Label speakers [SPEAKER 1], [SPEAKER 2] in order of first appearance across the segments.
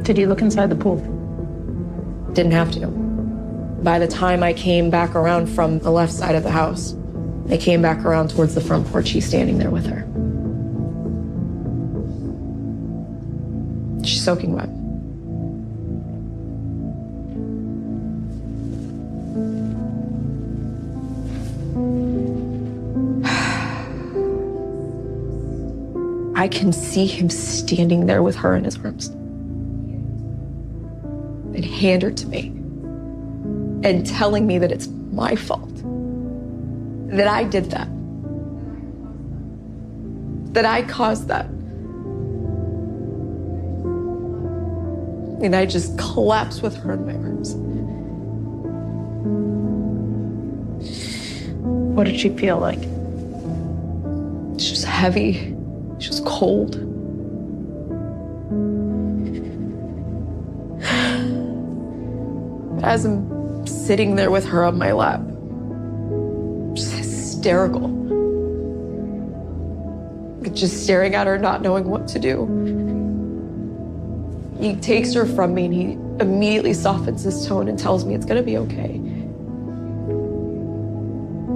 [SPEAKER 1] Did you look inside the pool?
[SPEAKER 2] Didn't have to. By the time I came back around from the left side of the house, I came back around towards the front porch. He's standing there with her. She's soaking wet. I can see him standing there with her in his arms and hand her to me and telling me that it's my fault, that I did that, that I caused that. And I just collapsed with her in my arms.
[SPEAKER 1] What did she feel like?
[SPEAKER 2] She was heavy. She was cold. As I'm sitting there with her on my lap, just hysterical. Just staring at her, not knowing what to do. He takes her from me and he immediately softens his tone and tells me it's gonna be okay.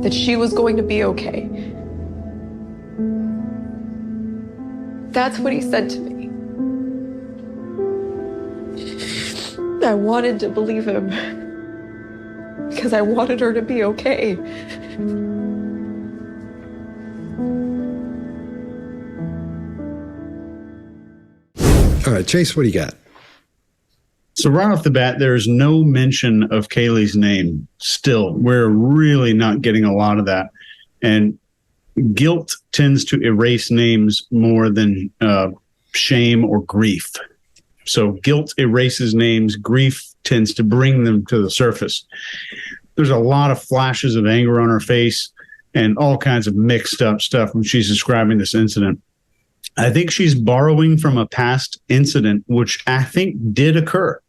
[SPEAKER 2] That she was going to be okay. That's what he said to me. I wanted to believe him because I wanted her to be okay.
[SPEAKER 3] All right, Chase, what do you got?
[SPEAKER 4] So right off the bat, there's no mention of Kaylee's name. Still, we're really not getting a lot of that. And guilt tends to erase names more than shame or grief. So guilt erases names. Grief tends to bring them to the surface. There's a lot of flashes of anger on her face and all kinds of mixed up stuff when she's describing this incident. I think she's borrowing from a past incident, which I think did occur.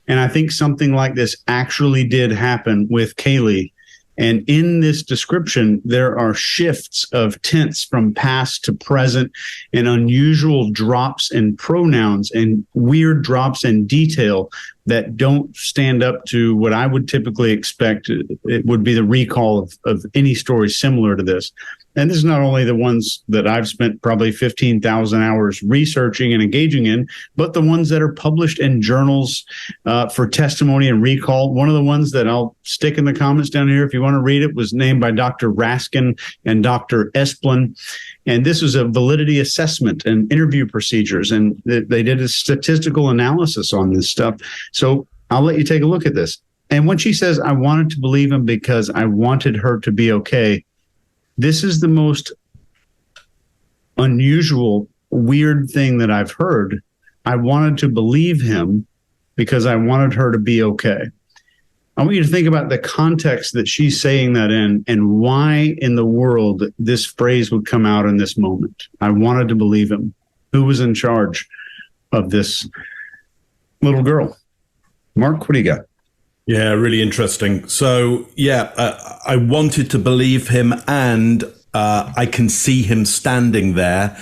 [SPEAKER 4] And I think something like this actually did happen with Kaylee. And in this description, there are shifts of tense from past to present and unusual drops in pronouns and weird drops in detail that don't stand up to what I would typically expect. It would be the recall of any story similar to this. And this is not only the ones that I've spent probably 15,000 hours researching and engaging in, but the ones that are published in journals for testimony and recall. One of the ones that I'll stick in the comments down here if you want to read it was named by Dr. Raskin and Dr. Esplin. And this was a validity assessment and interview procedures. And they did a statistical analysis on this stuff. So I'll let you take a look at this. And when she says, I wanted to believe him because I wanted her to be okay, this is the most unusual, weird thing that I've heard. I wanted to believe him because I wanted her to be okay. I want you to think about the context that she's saying that in and why in the world this phrase would come out in this moment. I wanted to believe him. Who was in charge of this little girl? Mark, what do you got?
[SPEAKER 5] Yeah, really interesting. So, I wanted to believe him, and I can see him standing there.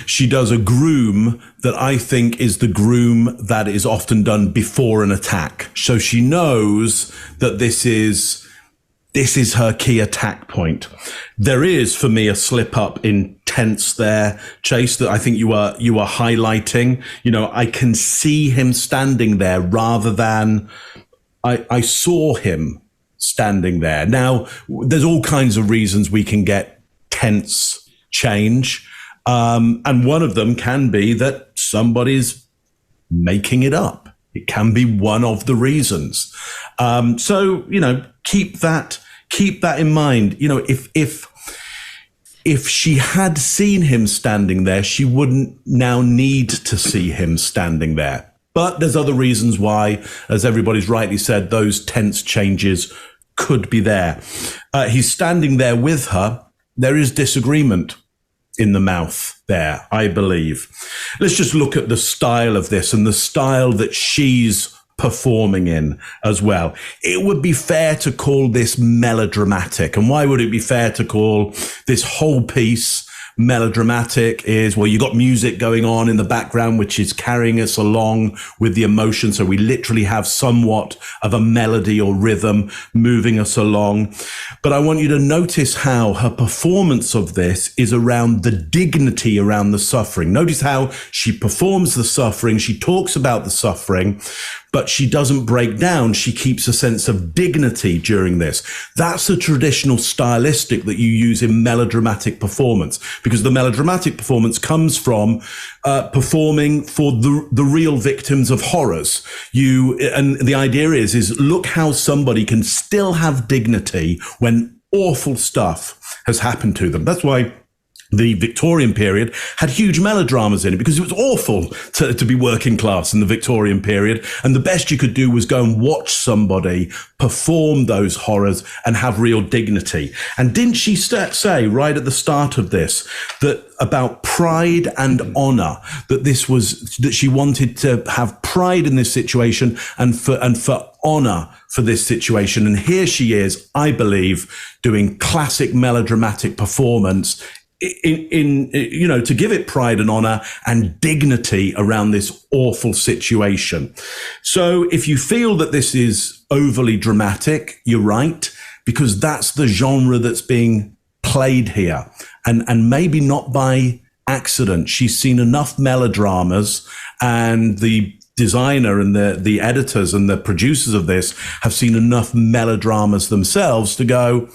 [SPEAKER 5] She does a groom that I think is the groom that is often done before an attack. So she knows that this is her key attack point. There is, for me, a slip up in tense there, Chase, that I think you are highlighting. You know, I can see him standing there rather than I saw him standing there. Now, there's all kinds of reasons we can get tense change. And one of them can be that somebody's making it up. It can be one of the reasons. So, you know, keep that in mind. You know, if she had seen him standing there, she wouldn't now need to see him standing there. But there's other reasons why, as everybody's rightly said, those tense changes could be there. He's standing there with her. There is disagreement in the mouth there, I believe. Let's just look at the style of this and the style that she's performing in as well. It would be fair to call this melodramatic. And why would it be fair to call this whole piece melodramatic is, well, you got music going on in the background, which is carrying us along with the emotion. So we literally have somewhat of a melody or rhythm moving us along. But I want you to notice how her performance of this is around the dignity around the suffering. Notice how she performs the suffering. She talks about the suffering, but she doesn't break down. She keeps a sense of dignity during this. That's a traditional stylistic that you use in melodramatic performance, because the melodramatic performance comes from performing for the real victims of horrors. And the idea is look how somebody can still have dignity when awful stuff has happened to them. That's why the Victorian period had huge melodramas in it, because it was awful to be working class in the Victorian period. And the best you could do was go and watch somebody perform those horrors and have real dignity. And didn't she say right at the start of this that about pride and honor, that she wanted to have pride in this situation and for honor for this situation. And here she is, I believe, doing classic melodramatic performance in to give it pride and honor and dignity around this awful situation. So if you feel that this is overly dramatic, you're right, because that's the genre that's being played here, and maybe not by accident. She's seen enough melodramas, and the designer and the editors and the producers of this have seen enough melodramas themselves to go,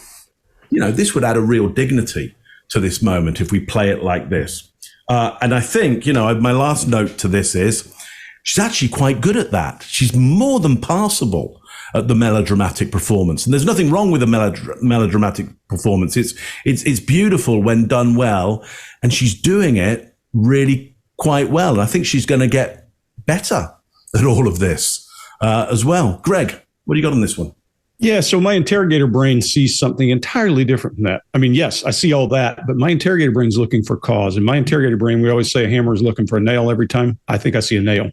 [SPEAKER 5] this would add a real dignity to this moment if we play it like this. And I think, my last note to this is she's actually quite good at that. She's more than passable at the melodramatic performance. And there's nothing wrong with a melodramatic performance. It's beautiful when done well. And she's doing it really quite well. And I think she's going to get better at all of this as well. Greg, what do you got on this one?
[SPEAKER 6] Yeah, so my interrogator brain sees something entirely different from that. I mean, yes, I see all that, but my interrogator brain's looking for cause. In my interrogator brain, we always say a hammer is looking for a nail every time. I think I see a nail.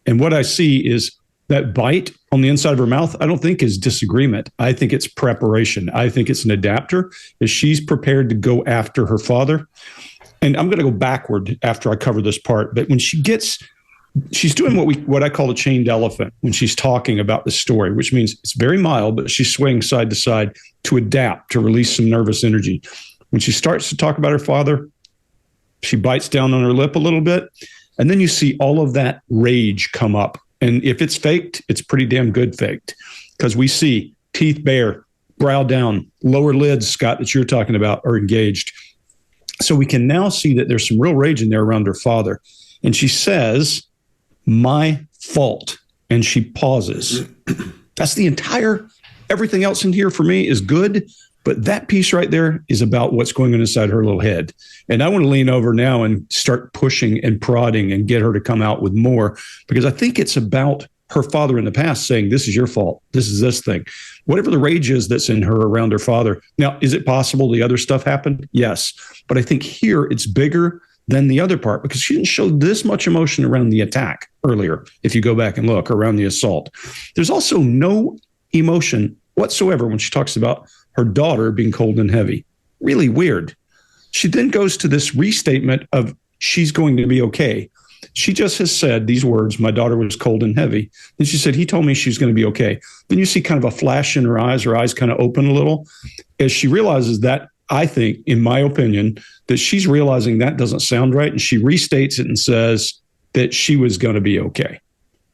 [SPEAKER 6] And what I see is that bite on the inside of her mouth, I don't think is disagreement. I think it's preparation. I think it's an adapter, as she's prepared to go after her father. And I'm going to go backward after I cover this part, but when she's doing what I call a chained elephant when she's talking about the story, which means it's very mild, but she's swaying side to side to adapt, to release some nervous energy. When she starts to talk about her father, she bites down on her lip a little bit, and then you see all of that rage come up. And if it's faked, it's pretty damn good faked, because we see teeth bare, brow down, lower lids, Scott, that you're talking about, are engaged. So we can now see that there's some real rage in there around her father. And she says, "My fault." And she pauses. That's the everything else in here for me is good, but that piece right there is about what's going on inside her little head. And I want to lean over now and start pushing and prodding and get her to come out with more, because I think it's about her father in the past saying, "This is your fault. This is this thing." Whatever the rage is that's in her around her father. Now, is it possible the other stuff happened? Yes. But I think here it's bigger than the other part, because she didn't show this much emotion around the attack earlier. If you go back and look around the assault, there's also no emotion whatsoever when she talks about her daughter being cold and heavy. Really weird. She then goes to this restatement of she's going to be okay. She just has said these words, "My daughter was cold and heavy." Then she said, "He told me she's going to be okay." Then you see kind of a flash in her eyes kind of open a little as she realizes that, I think, in my opinion, that she's realizing that doesn't sound right. And she restates it and says that she was going to be okay.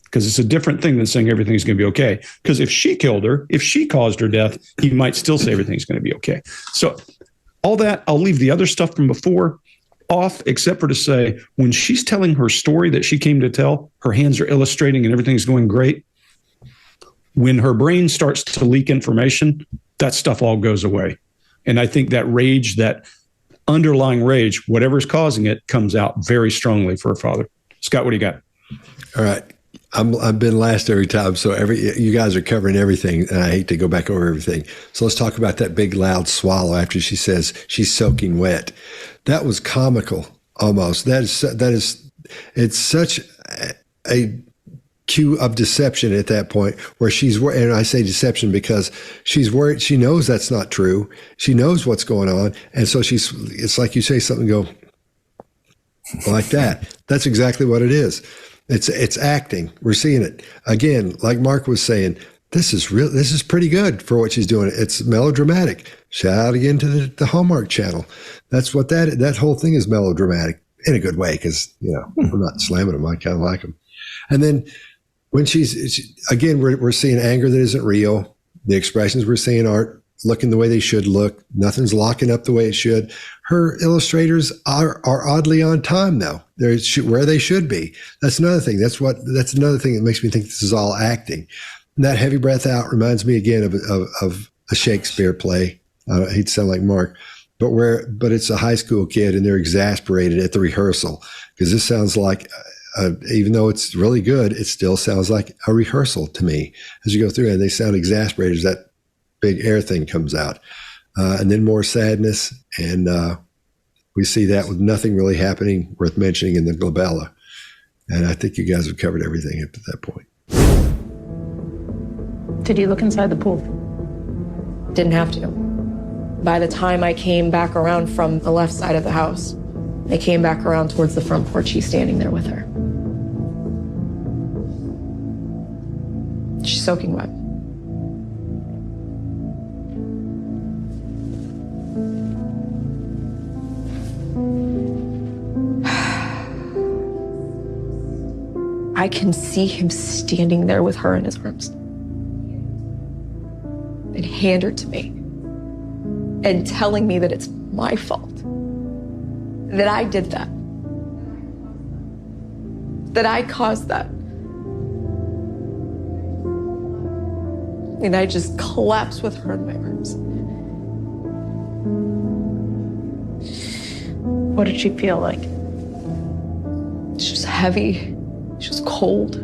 [SPEAKER 6] Because it's a different thing than saying everything's going to be okay. Because if she killed her, if she caused her death, he might still say everything's going to be okay. So all that, I'll leave the other stuff from before off, except for to say, when she's telling her story that she came to tell, her hands are illustrating and everything's going great. When her brain starts to leak information, that stuff all goes away. And I think that rage, that underlying rage, whatever's causing it, comes out very strongly for her father. Scott, what do you got?
[SPEAKER 3] All right. I've been last every time, so you guys are covering everything, and I hate to go back over everything. So let's talk about that big loud swallow after she says she's soaking wet. That was comical almost. It's such a cue of deception at that point, where she's, and I say deception because she's worried. She knows that's not true. She knows what's going on, and so it's like you say something, go, like that. That's exactly what it is. It's acting. We're seeing it again. Like Mark was saying, this is real. This is pretty good for what she's doing. It's melodramatic. Shout out again to the Hallmark Channel. That's what that whole thing is, melodramatic in a good way. Because I'm not slamming them. I kind of like them. And then when again, we're seeing anger that isn't real. The expressions we're seeing aren't looking the way they should look. Nothing's locking up the way it should. Her illustrators are oddly on time, though. They're where they should be. That's another thing. That's another thing that makes me think this is all acting. And that heavy breath out reminds me again of a Shakespeare play. I hate to sound like Mark, but it's a high school kid and they're exasperated at the rehearsal because this sounds like, even though it's really good, it still sounds like a rehearsal to me as you go through it. And they sound exasperated as that big air thing comes out. And then more sadness. And we see that with nothing really happening worth mentioning in the glabella. And I think you guys have covered everything up to that point.
[SPEAKER 1] Did you look inside the pool?
[SPEAKER 2] Didn't have to. By the time I came back around from the left side of the house, I came back around towards the front porch. She's standing there with her. She's soaking wet. I can see him standing there with her in his arms and hand her to me and telling me that it's my fault, that I did that I caused that. And I just collapsed with her in my arms.
[SPEAKER 1] What did she feel like?
[SPEAKER 2] She was heavy. She was cold.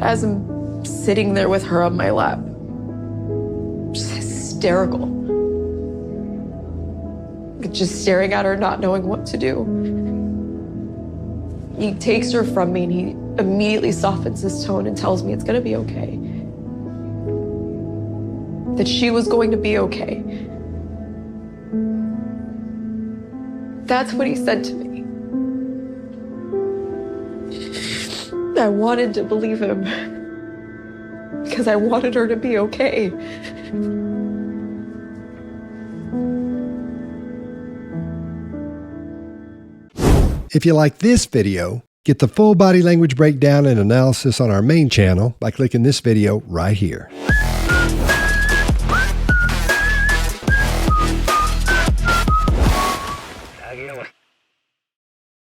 [SPEAKER 2] As I'm sitting there with her on my lap, just hysterical. Just staring at her, not knowing what to do. He takes her from me and he immediately softens his tone and tells me it's gonna be okay. That she was going to be okay. That's what he said to me. I wanted to believe him because I wanted her to be okay.
[SPEAKER 3] If you like this video, get the full body language breakdown and analysis on our main channel by clicking this video right here.
[SPEAKER 7] I get away.